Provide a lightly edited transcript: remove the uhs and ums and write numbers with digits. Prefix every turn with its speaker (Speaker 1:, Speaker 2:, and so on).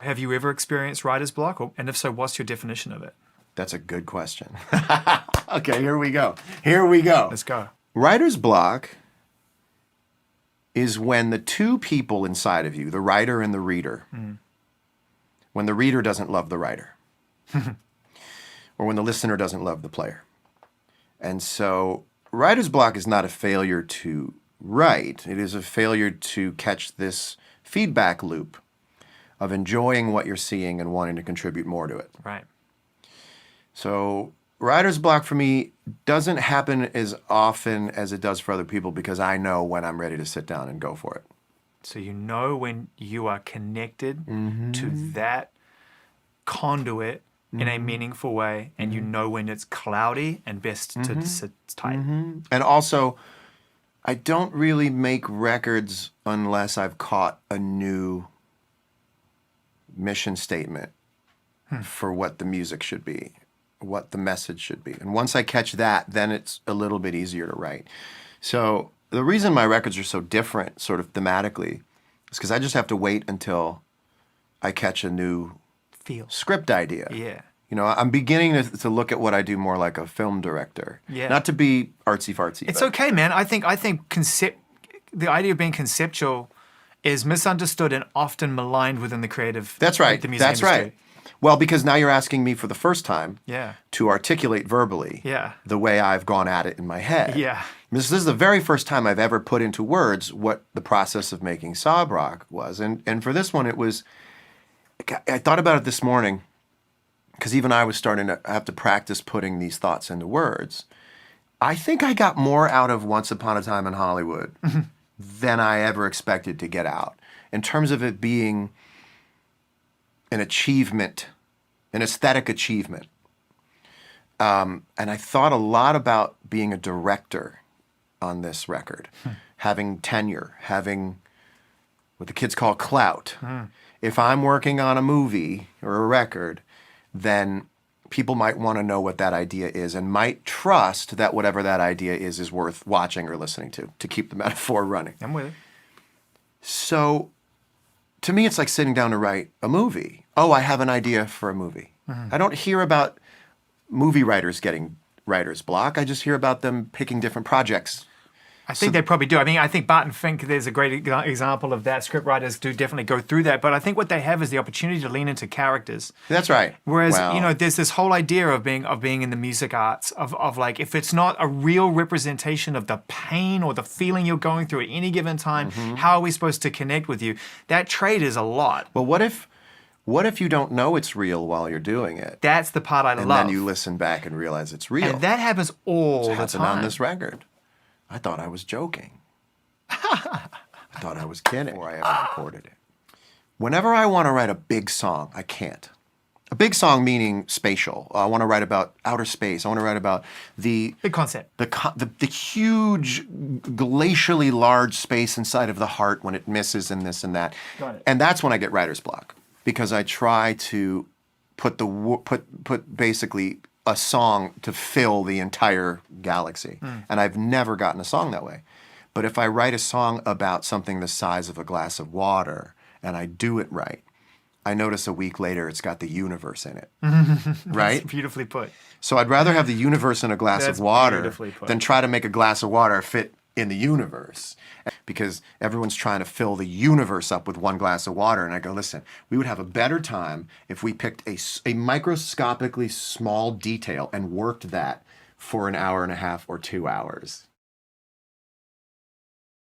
Speaker 1: Have you ever experienced writer's block? And if so, what's your definition of it?
Speaker 2: That's a good question. Okay, here we go. Here we go.
Speaker 1: Let's go.
Speaker 2: Writer's block is when the two people inside of you, the writer and the reader, when the reader doesn't love the writer, or when the listener doesn't love the player. And so writer's block is not a failure to write. It is a failure to catch this feedback loop of enjoying what you're seeing and wanting to contribute more to it.
Speaker 1: Right.
Speaker 2: So writer's block for me doesn't happen as often as it does for other people because I know when I'm ready to sit down and go for it.
Speaker 1: So you know when you are connected to that conduit in a meaningful way, and you know when it's cloudy and best to sit tight.
Speaker 2: And also, I don't really make records unless I've caught a new mission statement for what the music should be, what the message should be. And once I catch that, then it's a little bit easier to write. So the reason my records are so different, sort of thematically, is because I just have to wait until I catch a new
Speaker 1: Feel.
Speaker 2: script idea.
Speaker 1: Yeah.
Speaker 2: You know, I'm beginning to look at what I do more like a film director.
Speaker 1: Yeah.
Speaker 2: Not to be artsy-fartsy.
Speaker 1: It's okay, man. I think the idea of being conceptual is misunderstood and often maligned within the creative.
Speaker 2: That's right.
Speaker 1: The music
Speaker 2: That's
Speaker 1: industry.
Speaker 2: right. Well, because now you're asking me for the first time
Speaker 1: Yeah.
Speaker 2: to articulate verbally
Speaker 1: Yeah.
Speaker 2: the way I've gone at it in my head.
Speaker 1: Yeah.
Speaker 2: This is the very first time I've ever put into words what the process of making Sob Rock was. And for this one, it was, I thought about it this morning, because even I was starting to have to practice putting these thoughts into words. I think I got more out of Once Upon a Time in Hollywood than I ever expected to get out, in terms of it being an achievement, an aesthetic achievement. And I thought a lot about being a director on this record, having tenure, having what the kids call clout. If I'm working on a movie or a record, then people might want to know what that idea is and might trust that whatever that idea is worth watching or listening to keep the metaphor running.
Speaker 1: I'm with it.
Speaker 2: So to me, it's like sitting down to write a movie. Oh, I have an idea for a movie. I don't hear about movie writers getting writer's block. I just hear about them picking different projects.
Speaker 1: I think they probably do. I mean, I think Barton Fink, there's a great example of that. Script writers do definitely go through that. But I think what they have is the opportunity to lean into characters.
Speaker 2: That's right.
Speaker 1: Whereas,
Speaker 2: Wow.
Speaker 1: you know, there's this whole idea of being in the music arts, of like, if it's not a real representation of the pain or the feeling you're going through at any given time, how are we supposed to connect with you? That trait is a lot.
Speaker 2: Well, what if you don't know it's real while you're doing it?
Speaker 1: That's the part I
Speaker 2: And
Speaker 1: love.
Speaker 2: then you listen back and realize it's real.
Speaker 1: And that happens all the
Speaker 2: Happened
Speaker 1: time.
Speaker 2: on this record. I thought I was joking. I thought I was kidding before I ever recorded it. Whenever I want to write a big song, I can't. A big song meaning spatial. I want to write about outer space. I want to write about the
Speaker 1: Big concept.
Speaker 2: the huge, glacially large space inside of the heart when it misses and this and that.
Speaker 1: Got it.
Speaker 2: And that's when I get writer's block, because I try to put basically a song to fill the entire galaxy. And I've never gotten a song that way. But if I write a song about something the size of a glass of water and I do it right, I notice a week later it's got the universe in it. Right?
Speaker 1: That's beautifully put.
Speaker 2: So I'd rather have the universe in a glass
Speaker 1: That's
Speaker 2: of water
Speaker 1: beautifully put.
Speaker 2: than try to make a glass of water fit in the universe. Because everyone's trying to fill the universe up with one glass of water. And I go, listen, we would have a better time if we picked a microscopically small detail and worked that for an hour and a half or 2 hours.